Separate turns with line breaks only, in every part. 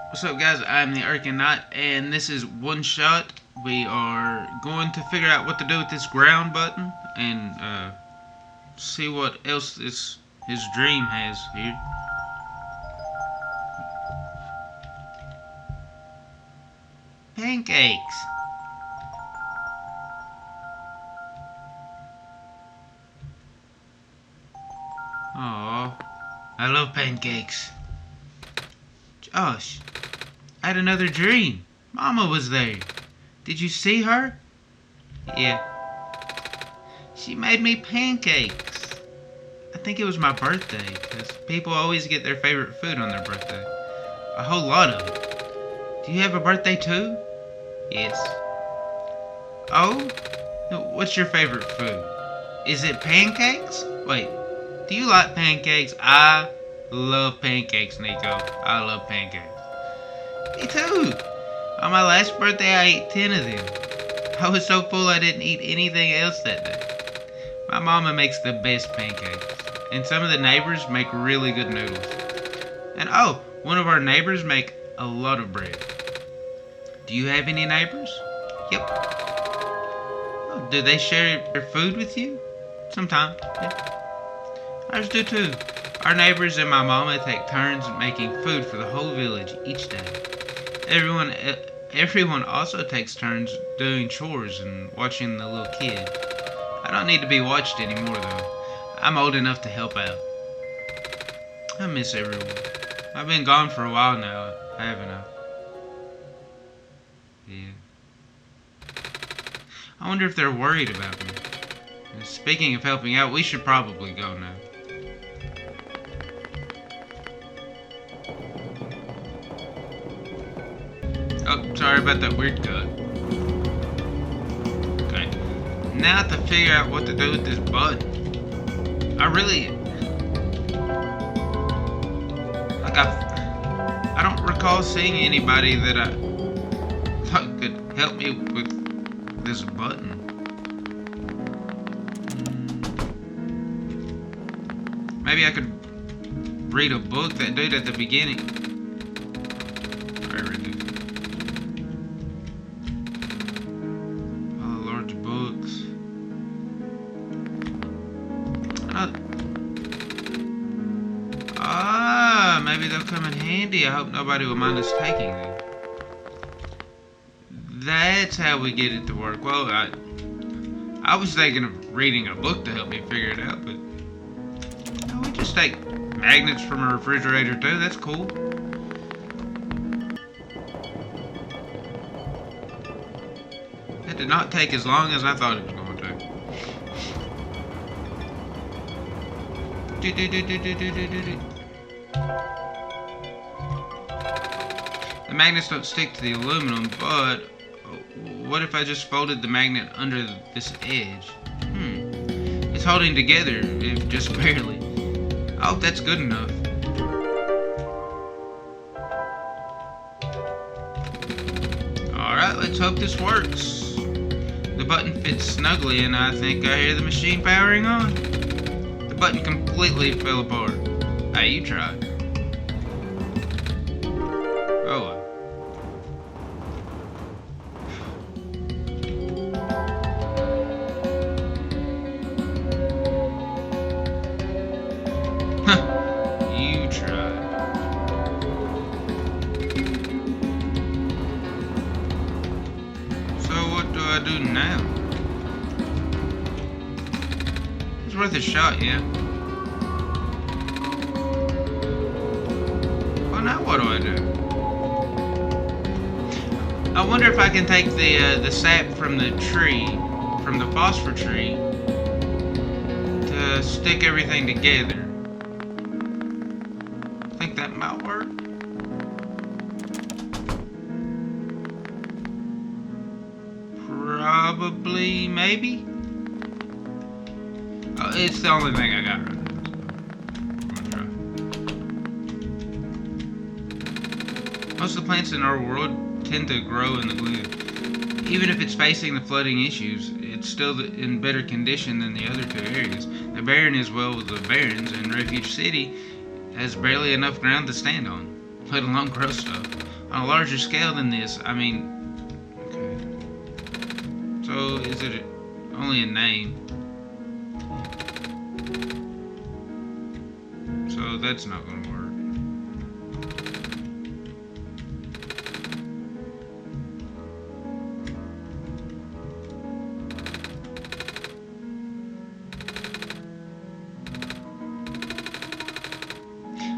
What's up, guys? I'm the Irken Knight, and this is One Shot. We are going to figure out what to do with this ground button and see what else his dream has here. Pancakes! Oh, I love pancakes. Josh, I had another dream. Mama was there. Did you see her? Yeah. She made me pancakes. I think it was my birthday, because people always get their favorite food on their birthday. A whole lot of it. Do you have a birthday too? Yes. Oh? What's your favorite food? Is it pancakes? Wait, do you like pancakes? I love pancakes, Nico. I love pancakes. Me too. On my last birthday, I ate 10 of them. I was so full I didn't eat anything else that day. My mama makes the best pancakes. And some of the neighbors make really good noodles. And oh, one of our neighbors make a lot of bread. Do you have any neighbors? Yep. Oh, do they share their food with you? Sometimes, yeah. Ours do too. Our neighbors and my mama take turns making food for the whole village each day. Everyone also takes turns doing chores and watching the little kid. I don't need to be watched anymore though. I'm old enough to help out. I miss everyone. I've been gone for a while now, haven't I? Yeah. I wonder if they're worried about me. And speaking of helping out, we should probably go now. Oh, sorry about that weird cut. Okay. Now to figure out what to do with this button. I don't recall seeing anybody that I thought could help me with this button. Maybe I could read a book. That dude at the beginning. I read it. All the large books. Maybe they'll come in handy. I hope nobody will mind us taking them. That's how we get it to work. Well, I was thinking of reading a book to help me figure it out, but no, we just take magnets from a refrigerator too. That's cool. That did not take as long as I thought it was going to. The magnets don't stick to the aluminum, but what if I just folded the magnet under this edge? It's holding together, if just barely. I hope that's good enough. Alright, let's hope this works. The button fits snugly and I think I hear the machine powering on. The button completely fell apart. Hey, you tried. Oh well. You tried. So what do I do now? It's worth a shot, yeah. Well, now what do I do? I wonder if I can take the sap from the tree, from the phosphor tree, to stick everything together. Think that might work? Probably, maybe. Oh, it's the only thing I got right now. Most of the plants in our world tend to grow in the glue. Even if it's facing the flooding issues, it's still in better condition than the other two areas. The Barren is well with the Barrens, and Refuge City has barely enough ground to stand on, let alone grow stuff. On a larger scale than this, I mean... Okay. So, is it only a name? So, that's not going to work.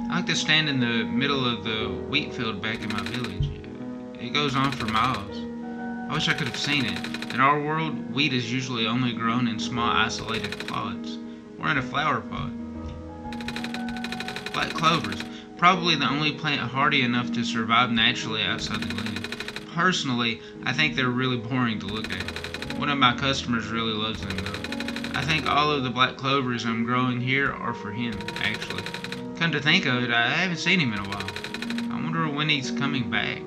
I like to stand in the middle of the wheat field back in my village. It goes on for miles. I wish I could have seen it. In our world, wheat is usually only grown in small isolated plots, or in a flower pot. Black clovers, probably the only plant hardy enough to survive naturally outside the glen. Personally, I think they're really boring to look at. One of my customers really loves them though. I think all of the black clovers I'm growing here are for him, actually. Come to think of it, I haven't seen him in a while. I wonder when he's coming back.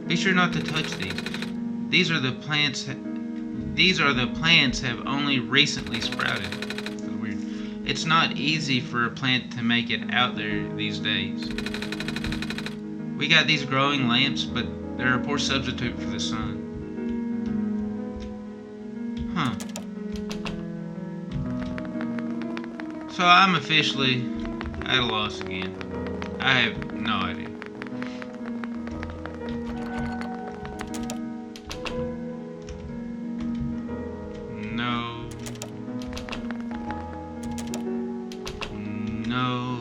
Be sure not to touch these. These are the plants have only recently sprouted. That's weird. It's not easy for a plant to make it out there these days. We got these growing lamps, but they're a poor substitute for the sun. Huh. So I'm officially at a loss again. I have no idea. No. No.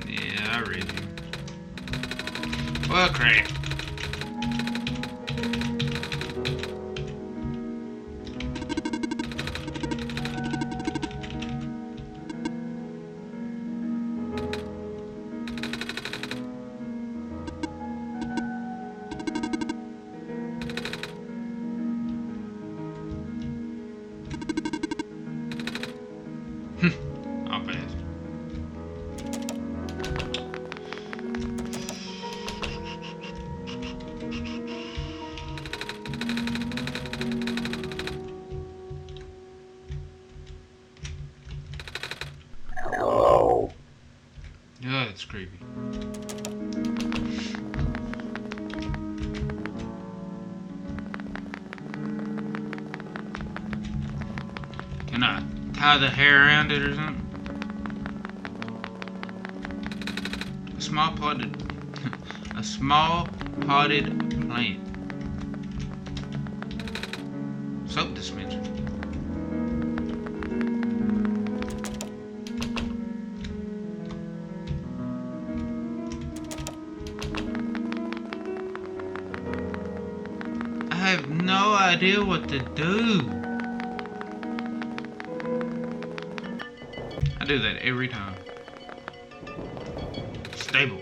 Yeah, I read you. Well, crap. I'll pass.
Hello.
Yeah, it's creepy. Can I tie the hair around it or something? A small potted plant. Soap dispenser. I have no idea what to do. I do that every time. Stable.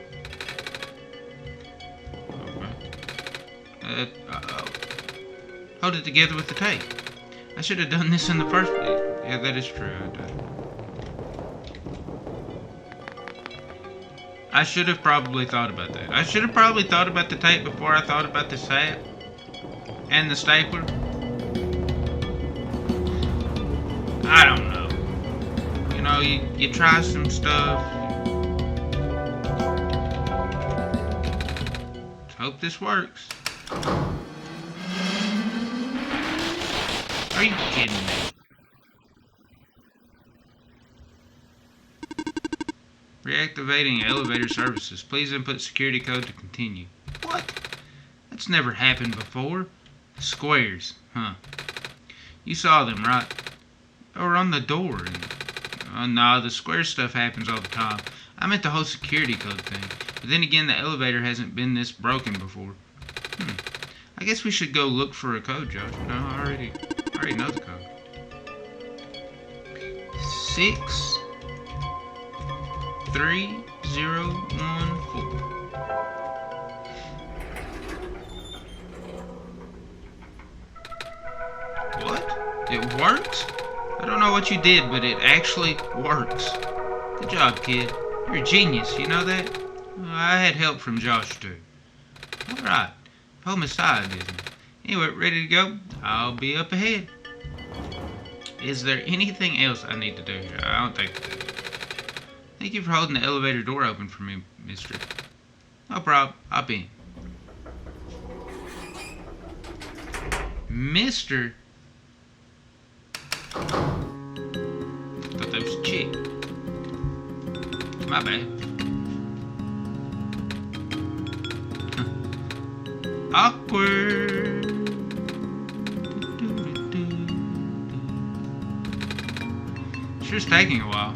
Okay. Uh-oh. Hold it together with the tape. I should have done this in the first place. Yeah, that is true. I should have probably thought about that. I should have probably thought about the tape before I thought about the sap and the stapler. I don't know. You know, you try some stuff. Let's hope this works. Are you kidding me? Reactivating elevator services. Please input security code to continue. What? That's never happened before. Squares, huh? You saw them, right? They were on the door. Nah, the square stuff happens all the time. I meant the whole security code thing. But then again, the elevator hasn't been this broken before. I guess we should go look for a code, Josh. No, I already know the code. 63014. What? It works? I don't know what you did, but it actually works. Good job, kid. You're a genius, you know that? I had help from Josh too. Alright. Whole Messiah business. Anyway, ready to go? I'll be up ahead. Is there anything else I need to do here? I don't think so. Thank you for holding the elevator door open for me, mister. No problem. Hop in. Mister? Thought that was a chick. My bad. Awkward. Sure's taking a while.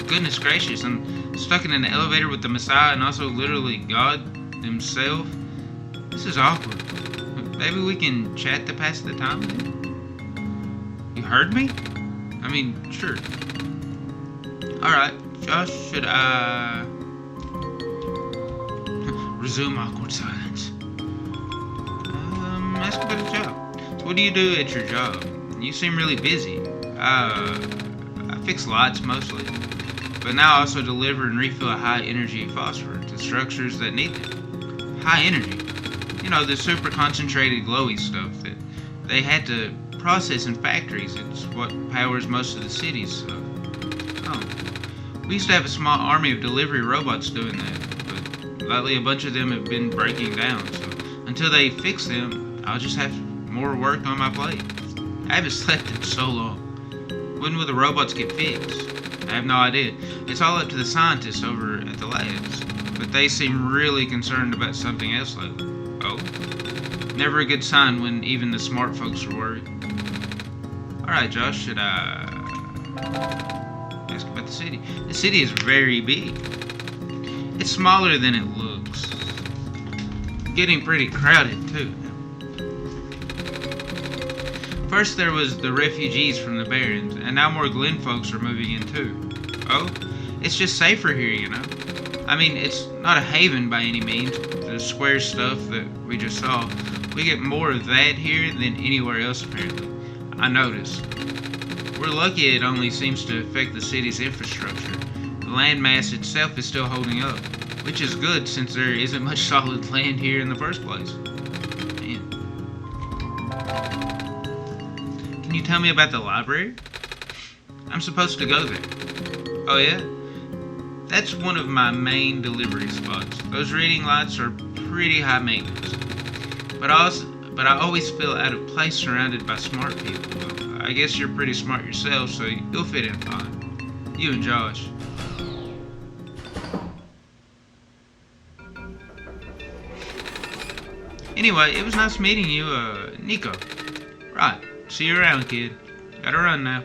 Goodness gracious, I'm stuck in an elevator with the Messiah and also literally God himself. This is awkward. Maybe we can chat to pass the time? You heard me? I mean, sure. Alright, Josh, should I resume awkward silence? Ask about a job. So what do you do at your job? You seem really busy. I fix lights mostly, but now I also deliver and refill high energy phosphor to structures that need it. High energy? You know, the super concentrated glowy stuff that they had to process in factories. It's what powers most of the city's stuff. Oh. We used to have a small army of delivery robots doing that, but lately a bunch of them have been breaking down, so until they fix them, I'll just have more work on my plate. I haven't slept in so long. When will the robots get fixed? I have no idea. It's all up to the scientists over at the labs, but they seem really concerned about something else lately. Oh? Never a good sign when even the smart folks are worried. Alright, Josh, should I ask about the city? The city is very big. It's smaller than it looks. Getting pretty crowded, too. First there was the refugees from the Barrens, and now more Glen folks are moving in too. Oh? It's just safer here, you know? I mean, it's not a haven by any means. The square stuff that we just saw, we get more of that here than anywhere else apparently. I noticed. We're lucky it only seems to affect the city's infrastructure. The landmass itself is still holding up, which is good since there isn't much solid land here in the first place. Man. Can you tell me about the library? I'm supposed to go there. Oh yeah? That's one of my main delivery spots. Those reading lights are pretty high maintenance. But I always feel out of place surrounded by smart people. Well, I guess you're pretty smart yourself, so you'll fit in fine. You and Josh. Anyway, it was nice meeting you, Nico. Right. See you around, kid. Gotta run now.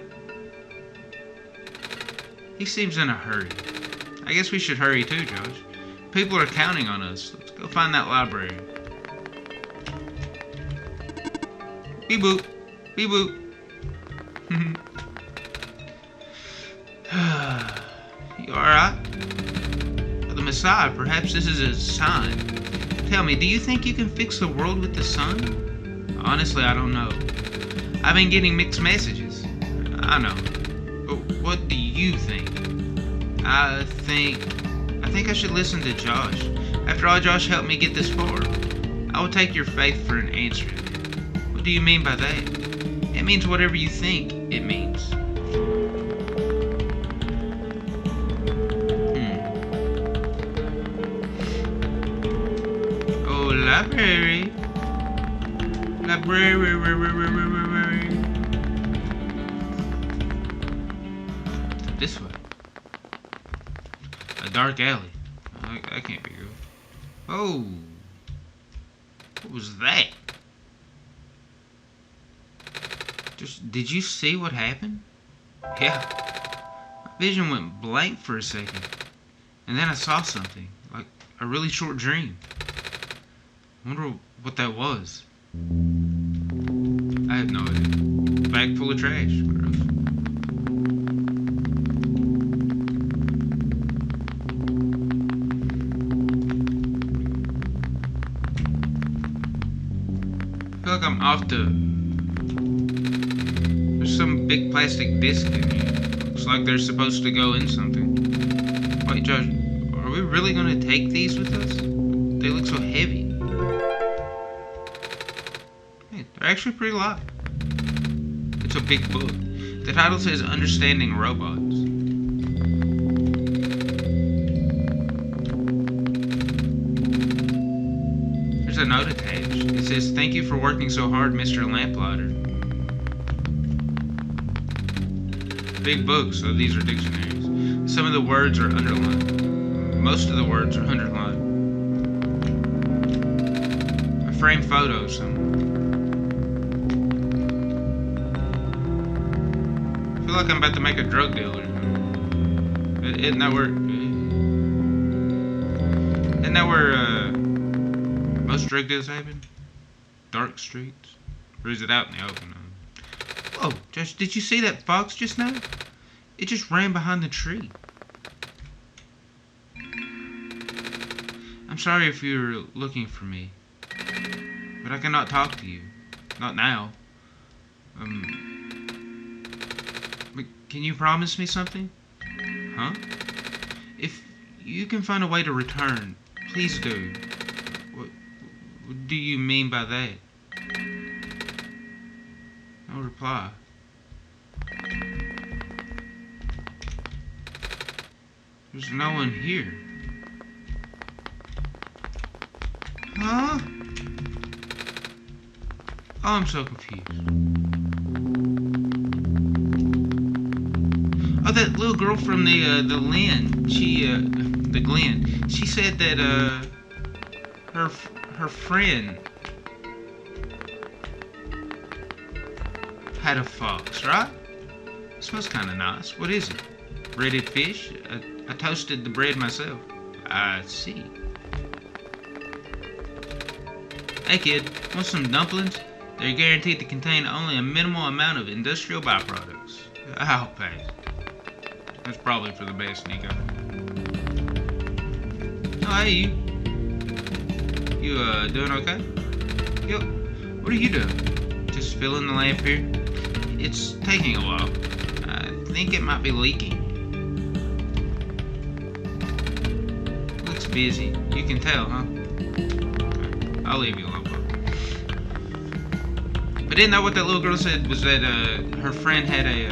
He seems in a hurry. I guess we should hurry too, Josh. People are counting on us. Let's go find that library. Beep boop. Beep boop. You alright? Well, the Messiah, perhaps this is a sign. Tell me, do you think you can fix the world with the sun? Honestly, I don't know. I've been getting mixed messages. I know. But what do you think? I think I should listen to Josh. After all, Josh helped me get this far. I will take your faith for an answer. What do you mean by that? It means whatever you think it means. Oh, library. Library. This way. A dark alley. That can't be good. Oh. What was that? Did you see what happened? Yeah. My vision went blank for a second. And then I saw something. Like a really short dream. I wonder what that was. I have no idea. Bag full of trash. Gross. I feel like I'm off to... There's some big plastic disc in here. Looks like they're supposed to go in something. What Wait, Josh, are we really gonna take these with us? They look so heavy. Hey, they're actually pretty light. It's a big book. The title says Understanding Robots. There's a note attached. It says, "Thank you for working so hard, Mr. Lamplighter." Big book, so these are dictionaries. Some of the words are underlined. Most of the words are underlined. A framed photo of someone. I feel like I'm about to make a drug dealer. Isn't that where most drug deals happen? Dark streets? Or is it out in the open? Whoa, Josh, did you see that fox just now? It just ran behind the tree. I'm sorry if you're looking for me, but I cannot talk to you. Not now. But can you promise me something? Huh? If you can find a way to return, please do. What do you mean by that? No reply. There's no one here. Huh? Oh, I'm so confused. Oh, that little girl from the Glen. The Glen. She said that her friend had a fox, right? It smells kind of nice. What is it? Breaded fish? I toasted the bread myself. I see. Hey kid, want some dumplings? They're guaranteed to contain only a minimal amount of industrial byproducts. I'll pay. That's probably for the best, Nico. Oh, hey, you. You, doing okay? Yo, what are you doing? Just filling the lamp here? It's taking a while. I think it might be leaking. Looks busy. You can tell, huh? Okay. I'll leave you alone, bro. But didn't know what that little girl said was that, her friend had a,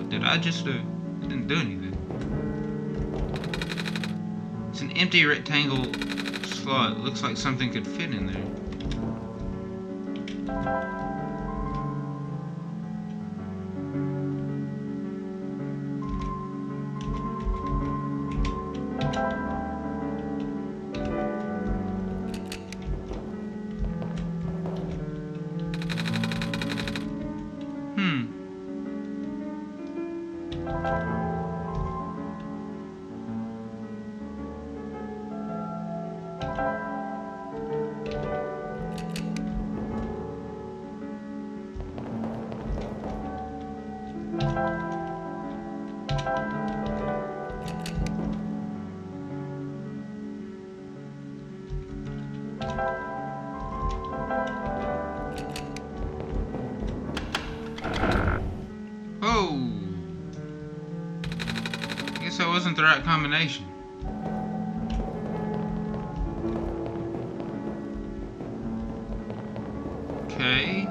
did I just, didn't do anything. It's an empty rectangle slot. It looks like something could fit in there. Oh! I guess that wasn't the right combination. Okay.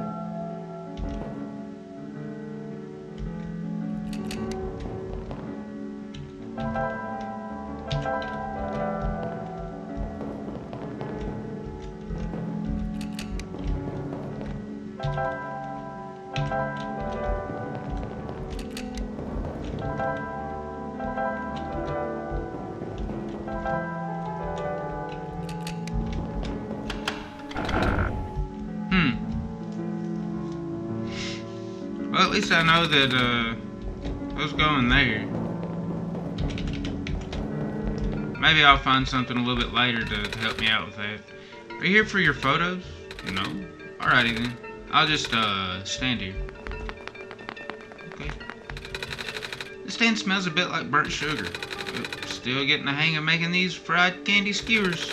Well, at least I know that, I was going there. Maybe I'll find something a little bit later to help me out with that. Are you here for your photos? No? Alrighty then. I'll just, stand here. Okay. This stand smells a bit like burnt sugar. But still getting the hang of making these fried candy skewers.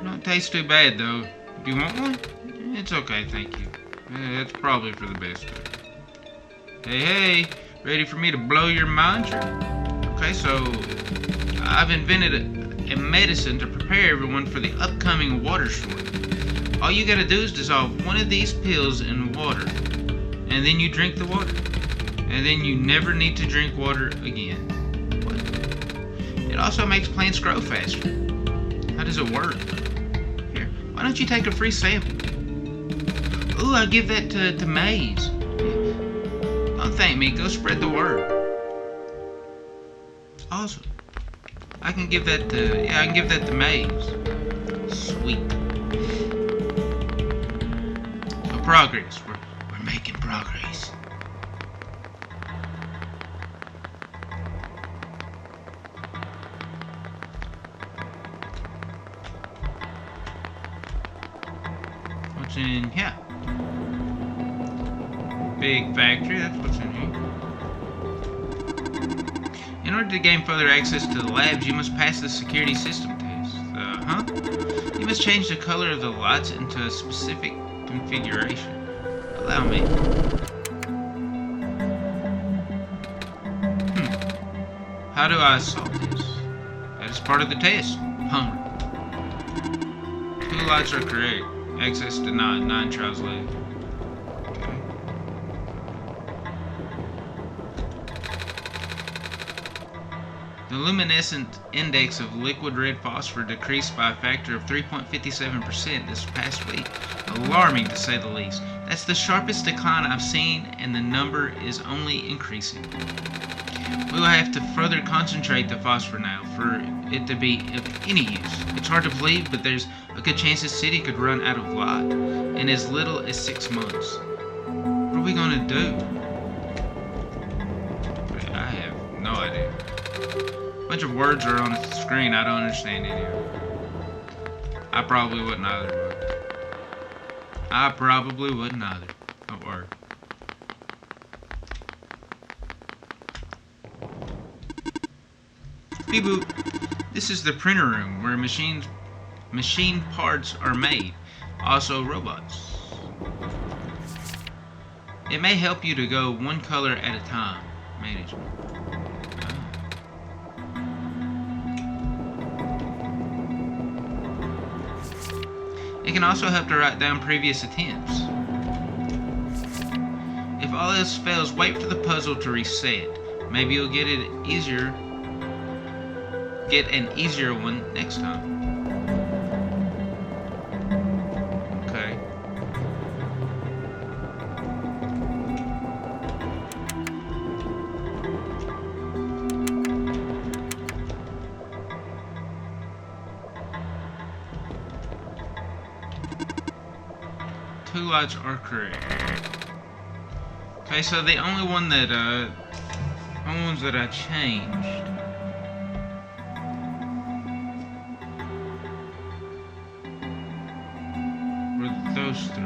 Don't taste too bad, though. Do you want one? It's okay, thank you. It's probably for the best. Hey, Ready for me to blow your mind? Okay, so I've invented a medicine to prepare everyone for the upcoming water shortage. All you gotta do is dissolve one of these pills in water, and then you drink the water. And then you never need to drink water again. What? It also makes plants grow faster. How does it work? Here, why don't you take a free sample? Ooh, I'll give that to Maze. Don't thank me, go spread the word. Awesome. I can give that to Maze. Sweet. So progress. We're making progress. What's in here? Big factory, that's what's in here. In order to gain further access to the labs, you must pass the security system test. You must change the color of the lights into a specific configuration. Allow me. How do I solve this? That is part of the test. Hunger. 2 lights are correct. Access denied. 9 trials left. Okay. The luminescent index of liquid red phosphor decreased by a factor of 3.57% this past week. Alarming, to say the least. That's the sharpest decline I've seen, and the number is only increasing. We will have to further concentrate the phosphor now for it to be of any use. It's hard to believe, but there's a good chance this city could run out of light in as little as 6 months. What are we gonna do? I have no idea. A bunch of words are on the screen. I don't understand any of them. I probably wouldn't either. Don't worry. Beep boop. This is the printer room where machine parts are made. Also robots. It may help you to go one color at a time. Management. It can also help to write down previous attempts. If all else fails, wait for the puzzle to reset. Maybe you'll get an easier one next time. Okay. Two lights are correct. Okay, so the only ones that I changed were those 3.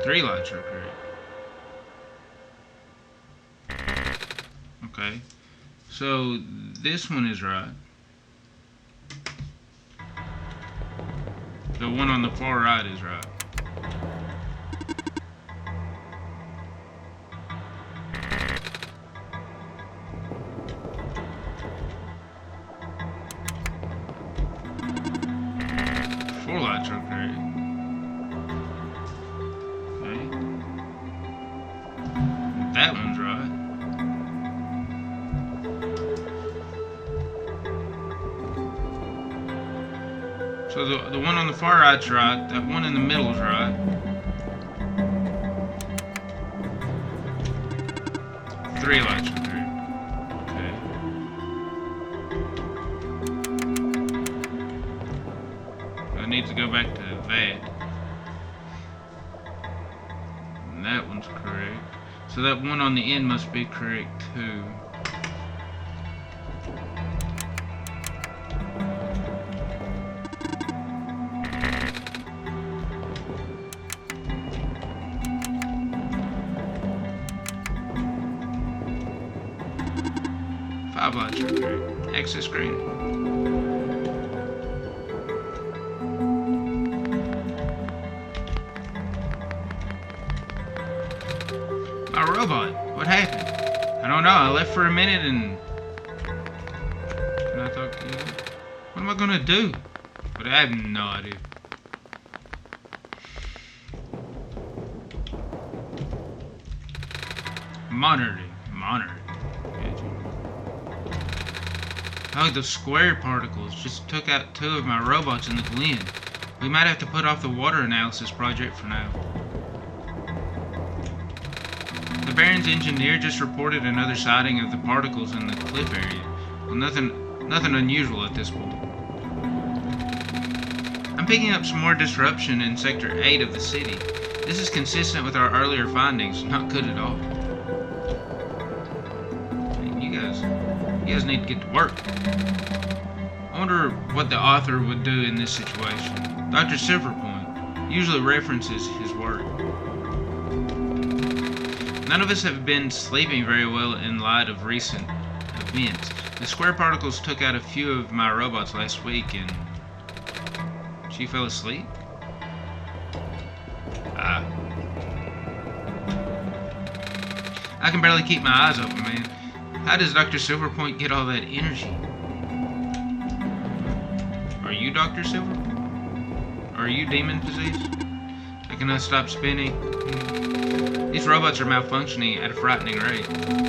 Three lights are correct. Okay. So this one is right. The one on the far right is right. Four lights are correct. That one's right. So the one on the far right's right. That one in the middle's right. Three lights are correct. Okay. I need to go back to that. And that one's correct. So that one on the end must be correct too. voucher. Okay. Access granted. My robot. What happened? I don't know. I left for a minute and I thought, what am I gonna do? But I have no idea. Monitoring. Oh, the square particles just took out 2 of my robots in the glen. We might have to put off the water analysis project for now. The Baron's engineer just reported another sighting of the particles in the cliff area. Well, nothing unusual at this point. I'm picking up some more disruption in Sector 8 of the city. This is consistent with our earlier findings. Not good at all. You guys need to get to work. I wonder what the author would do in this situation. Dr. Silverpoint usually references his work. None of us have been sleeping very well in light of recent events. The square particles took out a few of my robots last week and she fell asleep? I can barely keep my eyes open, man. How does Dr. Silverpoint get all that energy? Are you Dr. Silverpoint? Are you demon possessed? I cannot stop spinning. These robots are malfunctioning at a frightening rate.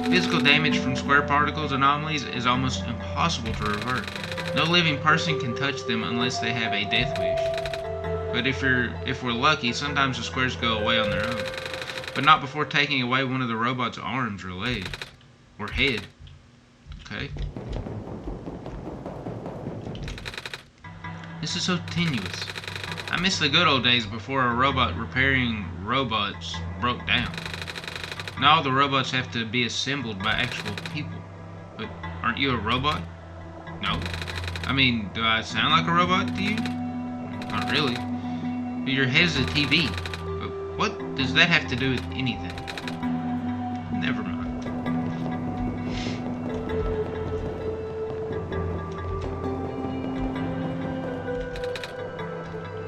Physical damage from square particles anomalies is almost impossible to revert. No living person can touch them unless they have a death wish. But if we're lucky, sometimes the squares go away on their own. But not before taking away one of the robot's arms or legs. Or head. Okay. This is so tenuous. I miss the good old days before a robot repairing robots broke down. Now all the robots have to be assembled by actual people. But aren't you a robot? No. I mean, do I sound like a robot to you? Not really. But your head is a TV. But what does that have to do with anything? Never mind.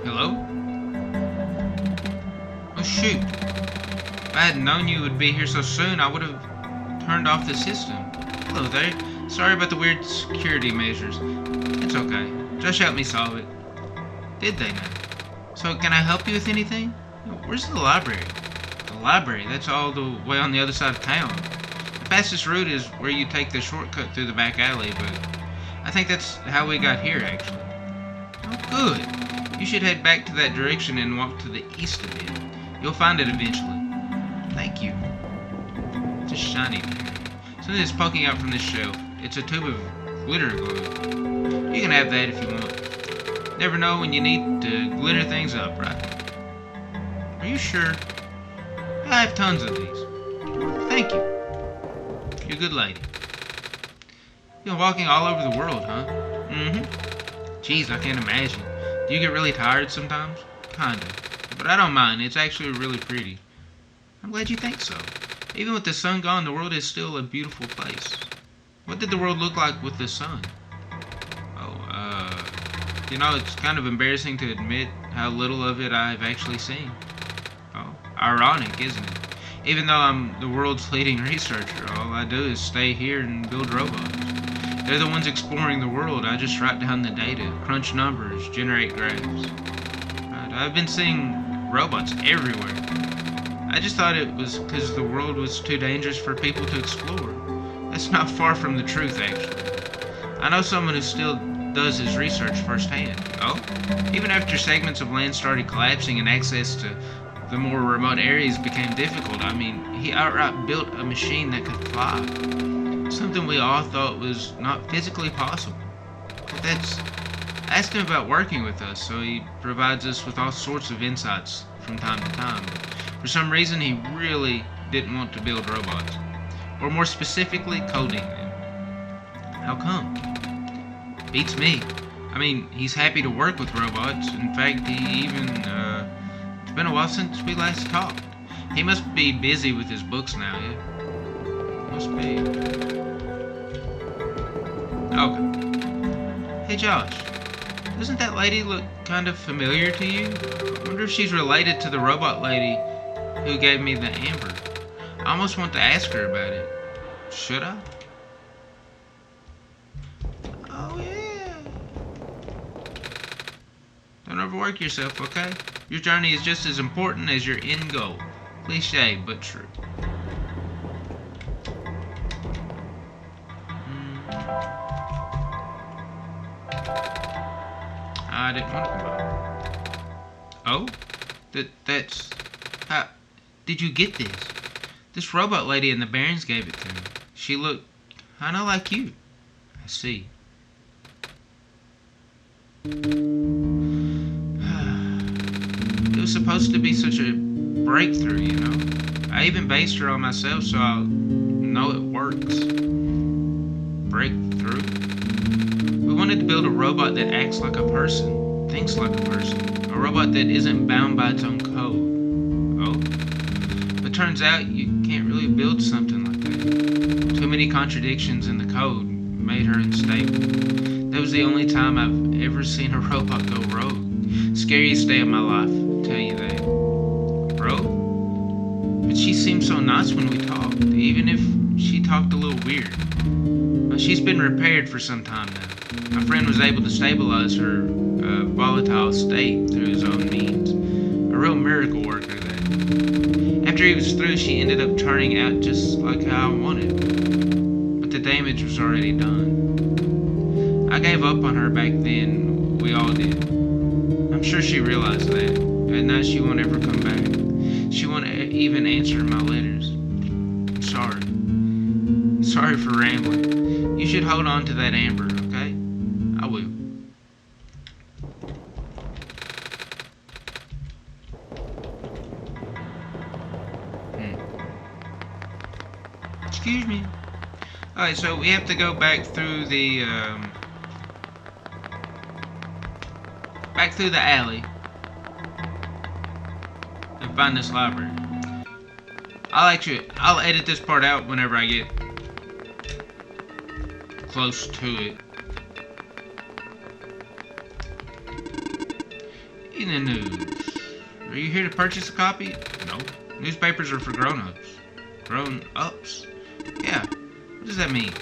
Hello? Oh shoot. If I hadn't known you would be here so soon, I would have turned off the system. Hello there. Sorry about the weird security measures. It's okay. Just help me solve it. Did they now? So can I help you with anything? Where's the library? The library? That's all the way on the other side of town. The fastest route is where you take the shortcut through the back alley, but I think that's how we got here, actually. Oh, good. You should head back to that direction and walk to the east of it. You'll find it eventually. Thank you. It's a shiny thing. Something that's poking out from this shelf. It's a tube of glitter glue. You can have that if you want. Never know when you need to glitter things up, right? Are you sure? I have tons of these. Thank you. You're a good lady. You've been walking all over the world, huh? Mm-hmm. Jeez, I can't imagine. Do you get really tired sometimes? Kinda. But I don't mind. It's actually really pretty. I'm glad you think so. Even with the sun gone, the world is still a beautiful place. What did the world look like with the sun? You know, it's kind of embarrassing to admit how little of it I've actually seen. Oh, ironic, isn't it? Even though I'm the world's leading researcher, all I do is stay here and build robots. They're the ones exploring the world. I just write down the data, crunch numbers, generate graphs. Right, I've been seeing robots everywhere. I just thought it was because the world was too dangerous for people to explore. That's not far from the truth, actually. I know someone who still does his research firsthand. Oh, even after segments of land started collapsing and access to the more remote areas became difficult, I mean, he outright built a machine that could fly. Something we all thought was not physically possible. But I asked him about working with us, so he provides us with all sorts of insights from time to time. But for some reason, he really didn't want to build robots. Or more specifically, coding them. How come? Beats me. I mean, he's happy to work with robots. In fact, he even, it's been a while since we last talked. He must be busy with his books now, yeah? Must be. Okay. Hey Josh, doesn't that lady look kind of familiar to you? I wonder if she's related to the robot lady who gave me the amber. I almost want to ask her about it. Should I? Oh yeah. Don't overwork yourself, okay? Your journey is just as important as your end goal. Cliche, but true. I didn't want to come out. Oh? That's... How... Did you get this? This robot lady in the Barrens gave it to me. She looked kinda like you. I see. It was supposed to be such a breakthrough, you know? I even based her on myself so I'll know it works. Breakthrough? We wanted to build a robot that acts like a person, thinks like a person. A robot that isn't bound by its own code. Oh? But turns out you can't really build something like that. Too many contradictions in the code made her unstable. That was the only time I've ever seen a robot go rogue. Scariest day of my life, I'll tell you that. Rogue? But she seemed so nice when we talked, even if she talked a little weird. But she's been repaired for some time now. My friend was able to stabilize her volatile state through his own means. A real miracle worker, that. After he was through, she ended up turning out just like how I wanted. But the damage was already done. I gave up on her back then, we all did. I'm sure she realized that, and now she won't ever come back. She won't even answer my letters. I'm sorry. Sorry for rambling. You should hold on to that amber, okay? I will. Excuse me. Alright, so we have to go back through the alley and find this library. I'll edit this part out whenever I get close to it. In the news. Are you here to purchase a copy? No. Newspapers are for grown-ups. Grown-ups? Yeah. What does that mean?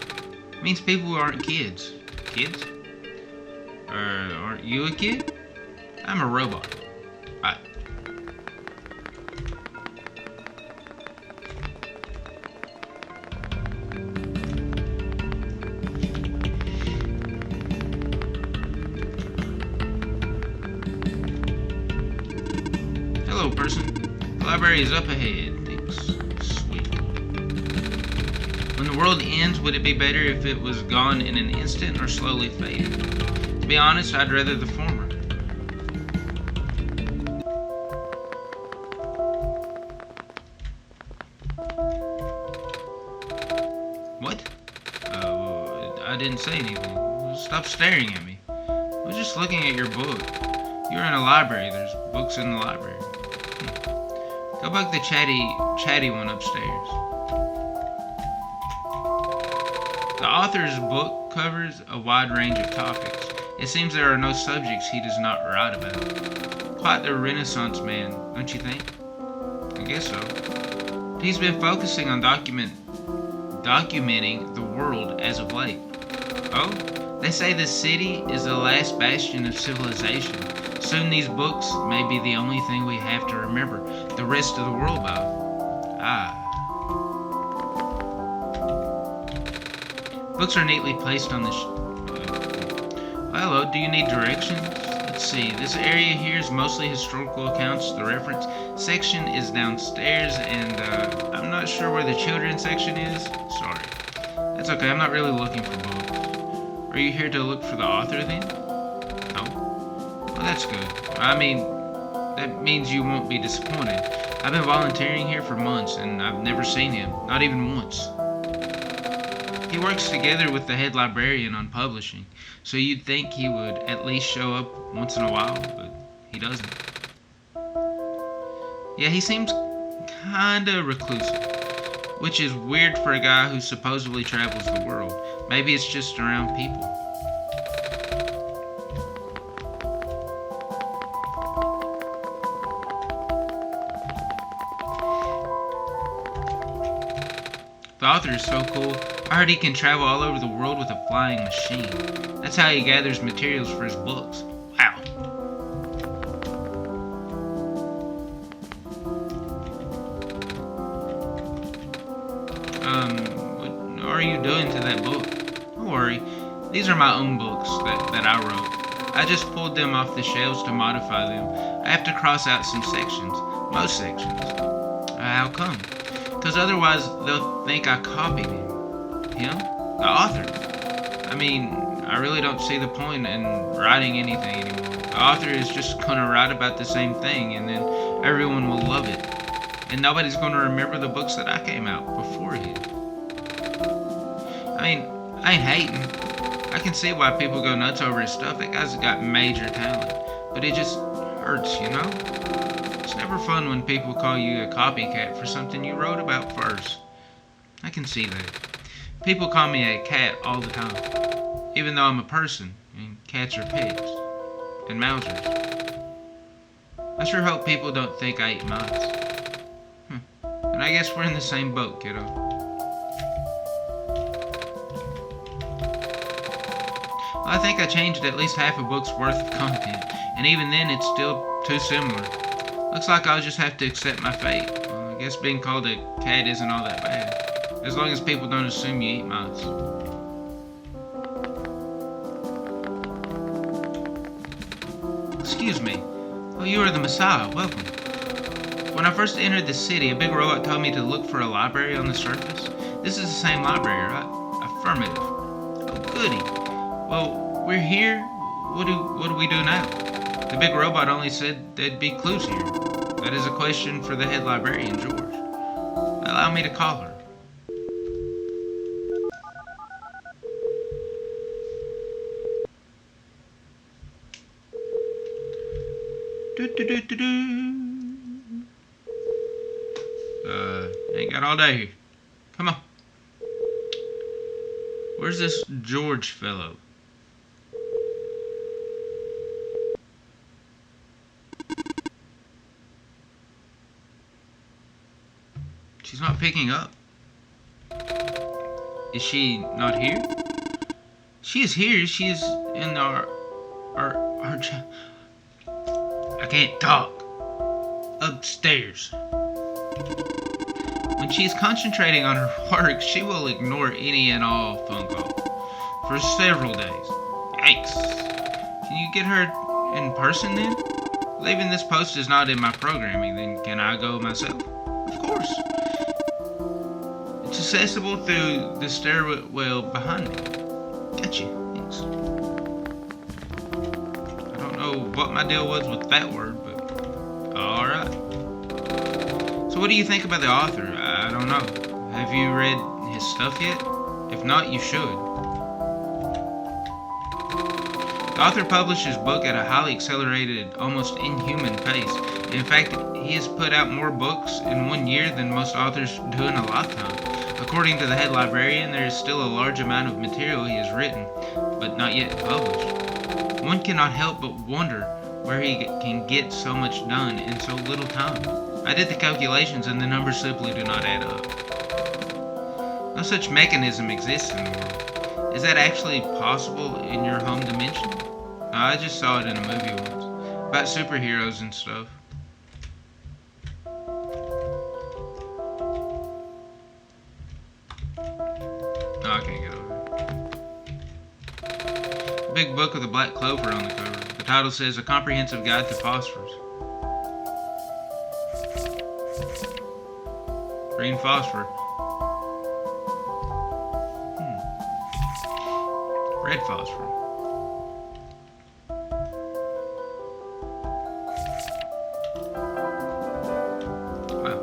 It means people who aren't kids. Kids? Aren't you a kid? I'm a robot. Right. Hello, person. The library is up ahead. Thanks. Sweet. When the world ends, would it be better if it was gone in an instant or slowly faded? To be honest, I'd rather the former. What? I didn't say anything. Stop staring at me. I was just looking at your book. You're in a library. There's books in the library. Go back to the chatty one upstairs. The author's book covers a wide range of topics. It seems there are no subjects he does not write about. Quite the Renaissance man, don't you think? I guess so. He's been focusing on documenting the world as of late. Oh, they say the city is the last bastion of civilization. Soon these books may be the only thing we have to remember the rest of the world by. Books are neatly placed on this. Hello, do you need directions? Let's see. This area here is mostly historical accounts. The reference section is downstairs, and I'm not sure where the children's section is. Sorry. That's okay. I'm not really looking for books. Are you here to look for the author then? No? Well, that's good. I mean, that means you won't be disappointed. I've been volunteering here for months, and I've never seen him. Not even once. He works together with the head librarian on publishing, so you'd think he would at least show up once in a while, but he doesn't. Yeah, he seems kinda reclusive, which is weird for a guy who supposedly travels the world. Maybe it's just around people. The author is so cool. I heard he can travel all over the world with a flying machine. That's how he gathers materials for his books. Wow. What are you doing to that book? Don't worry. These are my own books that I wrote. I just pulled them off the shelves to modify them. I have to cross out some sections. Most sections. How come? Because otherwise they'll think I copied him. Him? The author. I mean, I really don't see the point in writing anything anymore. The author is just going to write about the same thing and then everyone will love it. And nobody's going to remember the books that I came out before him. I mean, I ain't hating. I can see why people go nuts over his stuff. That guy's got major talent. But it just hurts, you know? It's never fun when people call you a copycat for something you wrote about first. I can see that. People call me a cat all the time, even though I'm a person, and cats are pigs, and Mausers. I sure hope people don't think I eat mice. And I guess we're in the same boat, kiddo. Well, I think I changed at least half a book's worth of content, and even then it's still too similar. Looks like I'll just have to accept my fate. Well, I guess being called a cat isn't all that bad. As long as people don't assume you eat mice. Excuse me. Oh, you are the Messiah. Welcome. When I first entered the city, a big robot told me to look for a library on the surface. This is the same library, right? Affirmative. Oh, goody. Well, we're here. What do we do now? The big robot only said there'd be clues here. That is a question for the head librarian, George. Allow me to call her. Ain't got all day here. Come on. Where's this George fellow? She's not picking up. Is she not here? She is here. She is in our I can't talk. Upstairs. When she's concentrating on her work, she will ignore any and all phone calls for several days. Yikes. Can you get her in person then? Leaving this post is not in my programming, then can I go myself? Of course. It's accessible through the stairwell behind me. Gotcha. Thanks. I don't know what my deal was with that word, but alright. So what do you think about the author? I don't know. Have you read his stuff yet? If not, you should. The author published his book at a highly accelerated, almost inhuman pace. In fact, he has put out more books in 1 year than most authors do in a lifetime. According to the head librarian, there is still a large amount of material he has written, but not yet published. One cannot help but wonder where he can get so much done in so little time. I did the calculations and the numbers simply do not add up. No such mechanism exists in the world. Is that actually possible in your home dimension? No, I just saw it in a movie once. About superheroes and stuff. No, I can't get over it. A big book with a black clover on the cover. The title says, A Comprehensive Guide to Phosphorus. Green phosphor. Red phosphor. Wow.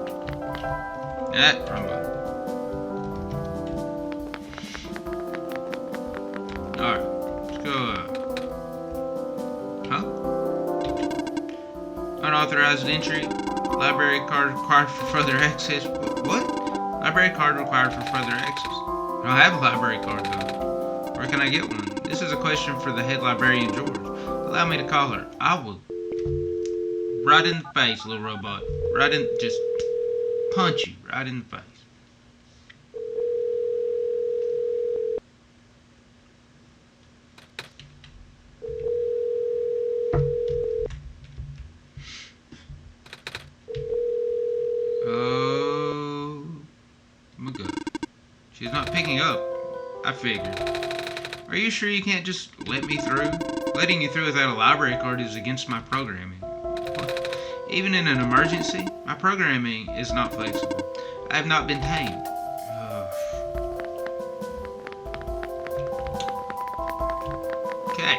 That wrong button. Alright, let's go. Unauthorized entry. Library card required for further access. What? Library card required for further access. I don't have a library card though. Where can I get one? This is a question for the head librarian, George. Allow me to call her. I will. Right in the face, little robot. Just punch you right in the face. Oh my God. She's not picking up. I figured. Are you sure you can't just let me through? Letting you through without a library card is against my programming. Even in an emergency, my programming is not flexible. I have not been tamed. Okay.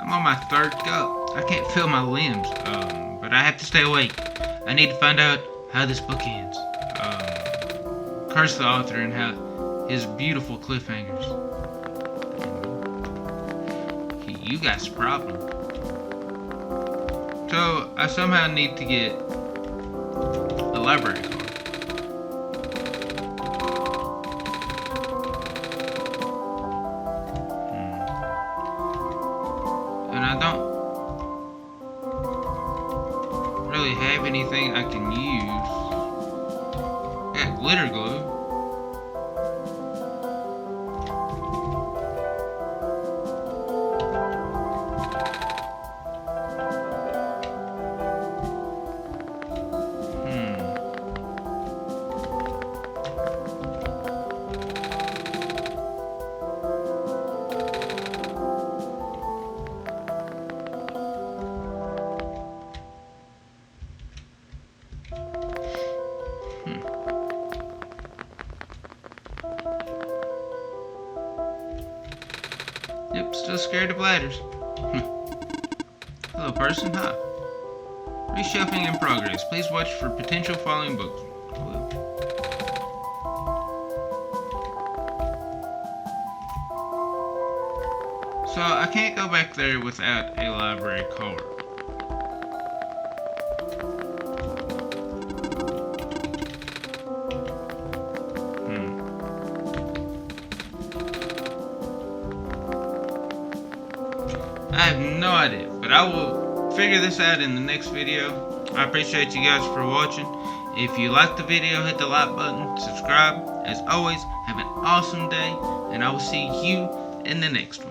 I'm on my third cup. I can't feel my limbs, but I have to stay awake. I need to find out how this book ends. Curse the author and how his beautiful cliffhangers. You got a problem. So I somehow need to get a library card. And I don't really have anything I can use. I got glitter glue. Yep, still scared of ladders. Hello, person. Hi. Reshelving in progress. Please watch for potential falling books. So I can't go back there without a library card. I have no idea, but I will figure this out in the next video. I appreciate you guys for watching. If you liked the video, hit the like button, subscribe. As always, have an awesome day, and I will see you in the next one.